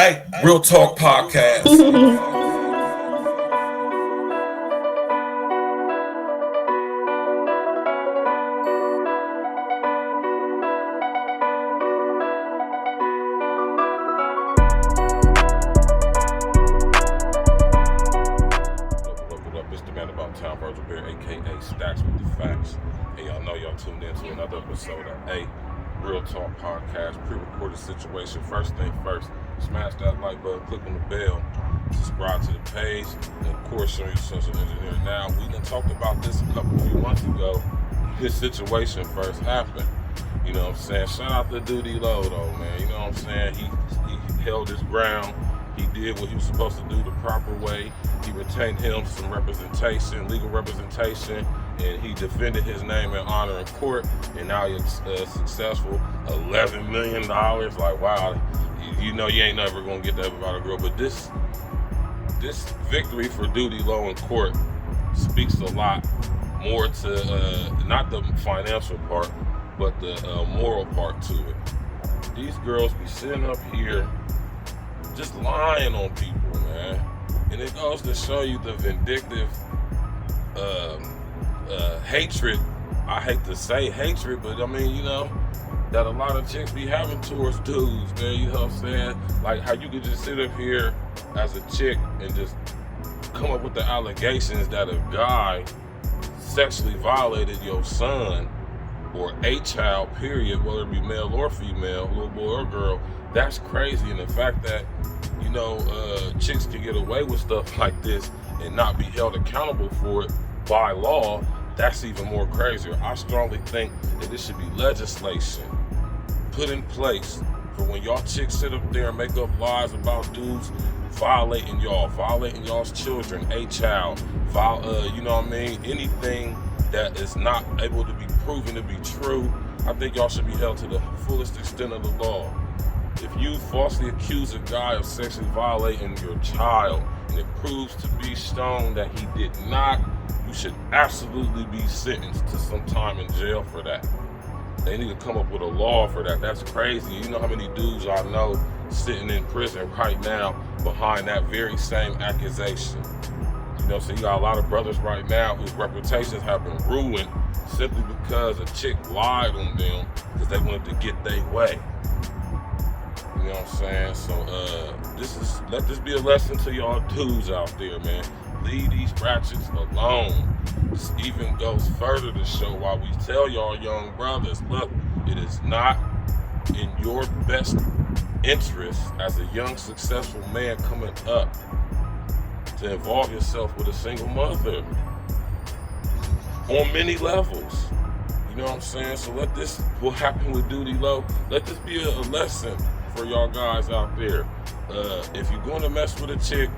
Hey, Real Talk Podcast. What up? It's the man about town, Virgil here, aka Stacks with the Facts. And y'all know y'all tuned in to another episode of Real Talk Podcast, pre-recorded situation. First thing first, smash that like button, click on the bell, subscribe to the page, and of course show your social engineer. Now, we done talked about this a few months ago. This situation first happened. You know what I'm saying? Shout out to DOODIE though, man. You know what I'm saying? He held his ground. He did what he was supposed to do the proper way. He retained him some representation, legal representation, and he defended his name and honor in court. And now he's successful. $11 million. Like, wow, you know you ain't never gonna get that about a girl. But this victory for DOODIE Low in court speaks a lot more to not the financial part, but the moral part to it. These girls be sitting up here just lying on people, man. And it goes to show you the vindictive hatred. I hate to say hatred, but I mean, you know, that a lot of chicks be having towards dudes, man. You know what I'm saying? Like how you could just sit up here as a chick and just come up with the allegations that a guy sexually violated your son or a child, period, whether it be male or female, little boy or girl. That's crazy. And the fact that, you know, chicks can get away with stuff like this and not be held accountable for it by law, that's even more crazier. I strongly think that this should be legislation put in place for when y'all chicks sit up there and make up lies about dudes violating y'all's children, a child, you know what I mean? Anything that is not able to be proven to be true, I think y'all should be held to the fullest extent of the law. If you falsely accuse a guy of sexually violating your child and it proves to be shown that he did not, you should absolutely be sentenced to some time in jail for that. They need to come up with a law for that. That's crazy. You know how many dudes I know sitting in prison right now behind that very same accusation. You know, so you got a lot of brothers right now whose reputations have been ruined simply because a chick lied on them because they wanted to get their way. You know what I'm saying? So let this be a lesson to y'all dudes out there, man. Leave these ratchets alone. This even goes further to show why we tell y'all young brothers, look, it is not in your best interest as a young successful man coming up to involve yourself with a single mother on many levels. You know what I'm saying? So let this, what happened with DOODIE Low, let this be a lesson for y'all guys out there. If you're going to mess with a chick,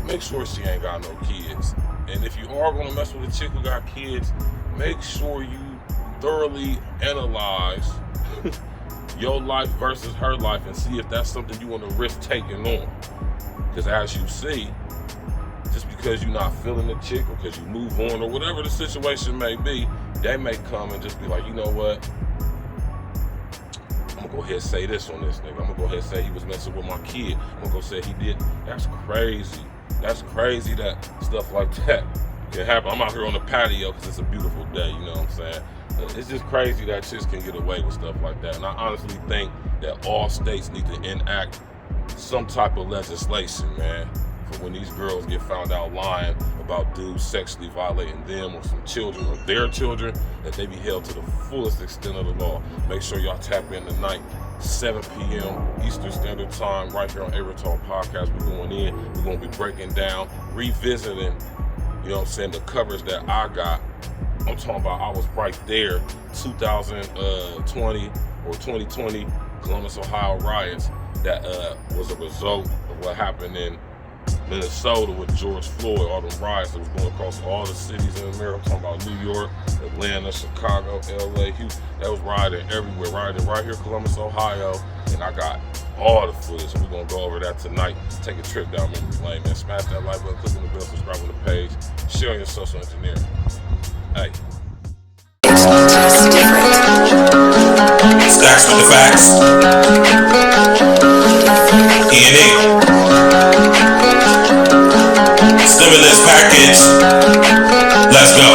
make sure she ain't got no kids. And if you are going to mess with a chick who got kids, make sure you thoroughly analyze your life versus her life and see if that's something you want to risk taking on. Because as you see, just because you're not feeling the chick or because you move on or whatever the situation may be, they may come and just be like, you know what? I'm gonna go ahead and say this on this nigga. I'm gonna go ahead and say he was messing with my kid. I'm gonna go say he did. That's crazy. That's crazy that stuff like that can happen. I'm out here on the patio because it's a beautiful day, you know what I'm saying? It's just crazy that chicks can get away with stuff like that. And I honestly think that all states need to enact some type of legislation, man, for when these girls get found out lying about dudes sexually violating them or some children or their children, that they be held to the fullest extent of the law. Make sure y'all tap in tonight, 7 p.m. Eastern Standard Time, right here on Real Talk Podcast. We're going in, we're going to be breaking down, revisiting, you know what I'm saying, the coverage that I got. I'm talking about I was right there, 2020 or 2020 Columbus, Ohio riots that was a result of what happened in Minnesota with George Floyd, all the riots that was going across all the cities in America. I'm talking about New York, Atlanta, Chicago, LA, Houston. That was rioting everywhere, rioting right here, Columbus, Ohio. And I got all the footage. So we're going to go over that tonight. Take a trip down memory lane, man. Smash that like button, click on the bell, subscribe on the page, share on your social engineering. Hey. It's different. Stacks with the facts. E&E. Stimulus package. Let's go.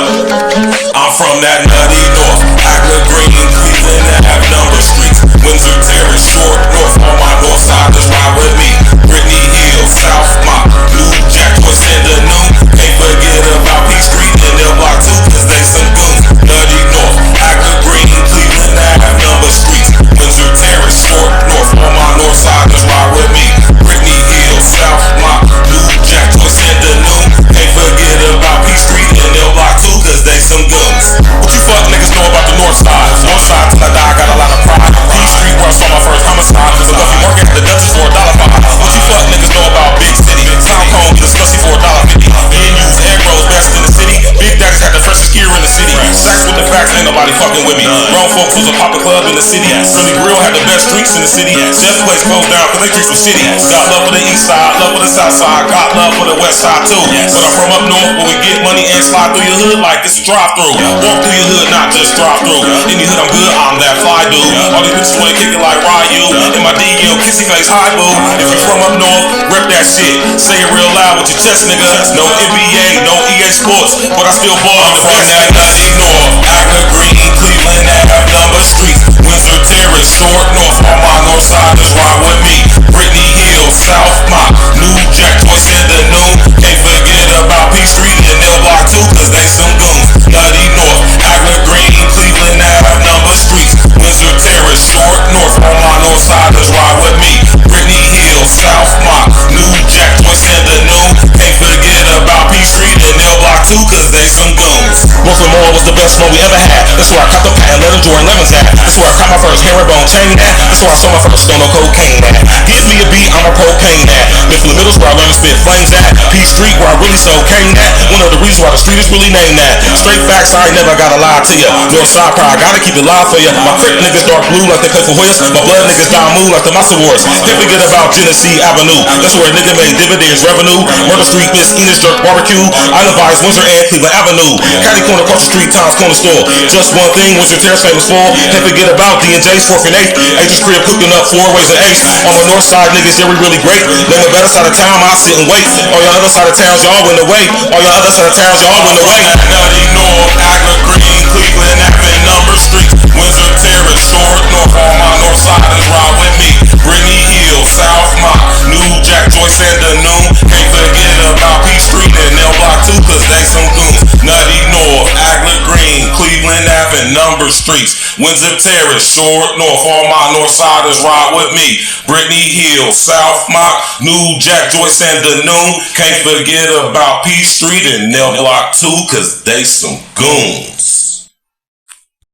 I'm from that nutty north, Agla Green, Cleveland, Ave, number streets, Windsor Terrace, Short North. All my north siders ride with me. Brittany Hill, South Mott, New Jack, Joyce, and the New. Can't forget about P Street and L Block 2, cause they some goons. Nutty North, Agla Green, Cleveland, Ave, number streets, Windsor Terrace, Short North. All my north siders ride with me. Brittany Hill, South Mott, New Jack, Joyce, and the New. Can't forget about P Street and L Block 2, cause they some goons. What you fuck niggas know about the north side? North side till I die, got a lot of pride. P Street where I saw my first homicide. But if you work at the Dutchess for $1.05. What you fuck niggas know about Big City? Sound Cone, get a slushy for $1.50. And use egg rolls best in the city. Big Daddy's had the freshest gear in the city. Stacks with the facts, ain't nobody fucking with me. Grown folks was a poppin' club in the city. Philly Grill had the best drinks in the city. Chef's place closed down cause they drinks were shitty. Got love for the east side, love for the south side. Got love for the west side too. But I'm from up north where we get money and slide through your hood like it's a drive-through. Walk through your hood, not just drive through. Any hood I'm good, I'm that fly dude. All these bitches wanna kick it like Ryu. In my DM, kissy face, hi boo. If you from up north, rep that shit. Say it real loud with your chest, nigga. No NBA, no EA Sports, but I still ball on the best nigga. Nutty North, Agla Green, Cleveland, Ave, number streets, Windsor Terrace, Short North. All my north siders ride with me. Brittany Hill, South Mott, New Jack, Joyce, and the New. Can't forget about P Street and L Block 2, cause they some goons. Nutty North, Agla Green, Cleveland, Ave, number streets, Windsor Terrace, Short North. All my north siders ride with me. Brittany Hill, South Mott, New Jack, Joyce, and the New. Can't forget about P Street and L Block 2, cause they some goons. Brooklyn Mall was the best one we ever had. That's where I caught the patent leather Jordan 11s at. That's where I caught my first herringbone chain at. That's where I saw my first stone of cocaine at. Give me a beat, I'm a propane at. Mifflin Middle's where I learned to spit flames at. P Street where I really sold cane at. One of the reasons why the street is really named that. Straight facts, I ain't never gotta lie to ya. North side pride, gotta keep it live for ya. My crip niggas dark blue like they play for Hoyas. My blood niggas die moon like the Massa Wars. Can't forget about Genesee Avenue. That's where a nigga made dividends revenue. Murder Street, Miss Enos Jerk Barbecue. Island Vibes, Windsor and Cleveland Avenue. Caddy Corner across the street, Tom's Corner Store. Just one thing, Windsor Terrace famous for. Can't forget about D&J's 4th and 8th. Agent's crib cooking up 4 ways and 8. On the north side, niggas, yeah, we really great. Name a better side of town, I sit and wait. All y'all other side of towns, y'all went away. All y'all other side of towns, y'all went away. Nutty North, Agla Green, Cleveland, Ave, number streets, Windsor Terrace, Short North. All my north siders ride with me. Brittany Hill, South Mott, New Jack, Joyce, and the New. Can't forget about P Street and L Block 2, cause they some goons. Nutty North, Agla Green, Cleveland Ave, number streets, Windsor Terrace, Short North. All my north siders ride with me. Brittany Hill, South Mott, New Jack, Joyce, and the New. Can't forget about P Street and L Block 2, cause they some goons.